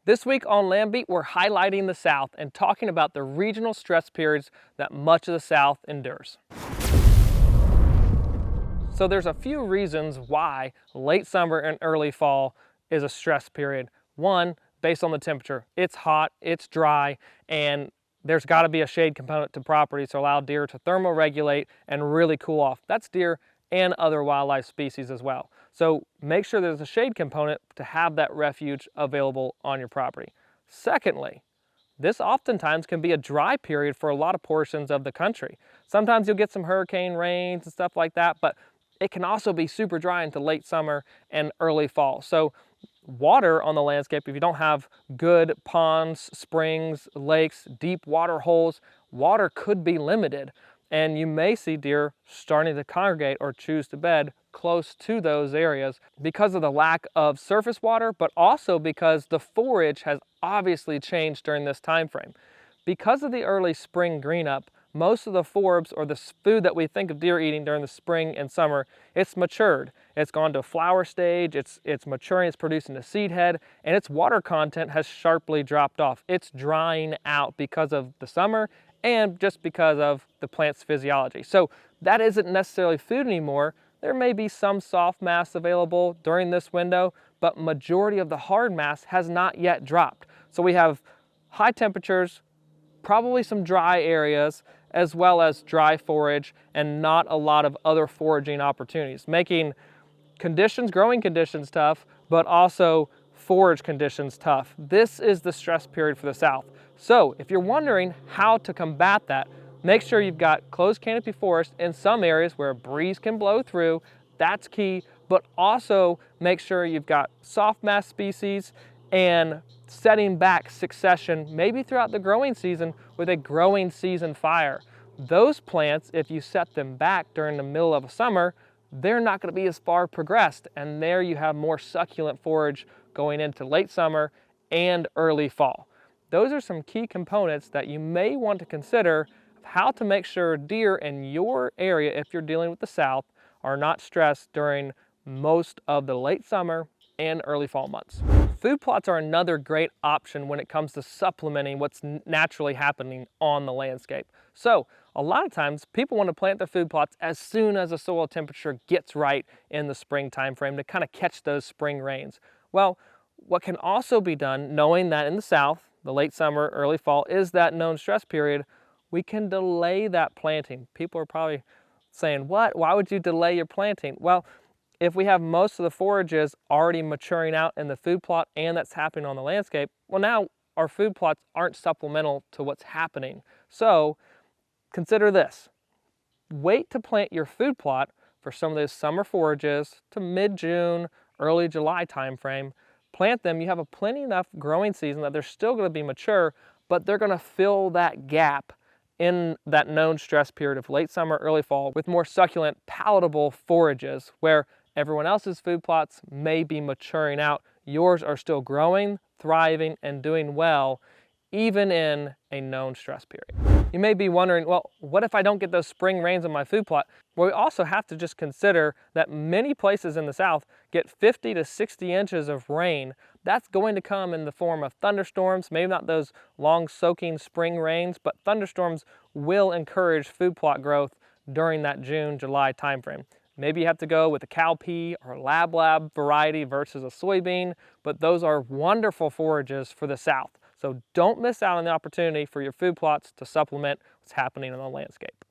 This week on Landbeat, we're highlighting the South and talking about the regional stress periods that much of the South endures. So there's a few reasons why late summer and early fall is a stress period. One, based on the temperature. It's hot, it's dry, and there's got to be a shade component to property to allow deer to thermoregulate and really cool off. That's deer and other wildlife species as well. So make sure there's a shade component to have that refuge available on your property. Secondly, this oftentimes can be a dry period for a lot of portions of the country. Sometimes you'll get some hurricane rains and stuff like that, but it can also be super dry into late summer and early fall. So water on the landscape, if you don't have good ponds, springs, lakes, deep water holes, water could be limited. And you may see deer starting to congregate or choose to bed close to those areas because of the lack of surface water, but also because the forage has obviously changed during this time frame. Because of the early spring green up, most of the forbs, or the food that we think of deer eating during the spring and summer, it's matured. It's gone to flower stage, it's maturing, it's producing a seed head, and its water content has sharply dropped off. It's drying out because of the summer and just because of the plant's physiology. So that isn't necessarily food anymore. There may be some soft mass available during this window, but majority of the hard mass has not yet dropped. So we have high temperatures, probably some dry areas, as well as dry forage and not a lot of other foraging opportunities, making conditions, growing conditions tough, but also forage conditions tough. This is the stress period for the South. So if you're wondering how to combat that, make sure you've got closed canopy forest in some areas where a breeze can blow through. That's key, but also make sure you've got soft mass species and setting back succession, maybe throughout the growing season with a growing season fire. Those plants, if you set them back during the middle of a summer, they're not going to be as far progressed, and there you have more succulent forage going into late summer and early fall. Those are some key components that you may want to consider of how to make sure deer in your area, if you're dealing with the South, are not stressed during most of the late summer and early fall months. Food plots are another great option when it comes to supplementing what's naturally happening on the landscape. So a lot of times people want to plant their food plots as soon as the soil temperature gets right in the spring time frame to kind of catch those spring rains. Well, what can also be done, knowing that in the South, the late summer, early fall is that known stress period, we can delay that planting. People are probably saying, what? Why would you delay your planting? Well, if we have most of the forages already maturing out in the food plot and that's happening on the landscape, well, now our food plots aren't supplemental to what's happening. So consider this. Wait to plant your food plot for some of those summer forages to mid-June, early July timeframe. Plant them, you have a plenty enough growing season that they're still going to be mature, but they're going to fill that gap in that known stress period of late summer, early fall with more succulent, palatable forages where everyone else's food plots may be maturing out. Yours are still growing, thriving, and doing well, even in a known stress period. You may be wondering, well, what if I don't get those spring rains on my food plot? Well, we also have to just consider that many places in the South get 50 to 60 inches of rain. That's going to come in the form of thunderstorms, maybe not those long soaking spring rains, but thunderstorms will encourage food plot growth during that June, July timeframe. Maybe you have to go with a cowpea or lab variety versus a soybean, but those are wonderful forages for the South. So don't miss out on the opportunity for your food plots to supplement what's happening on the landscape.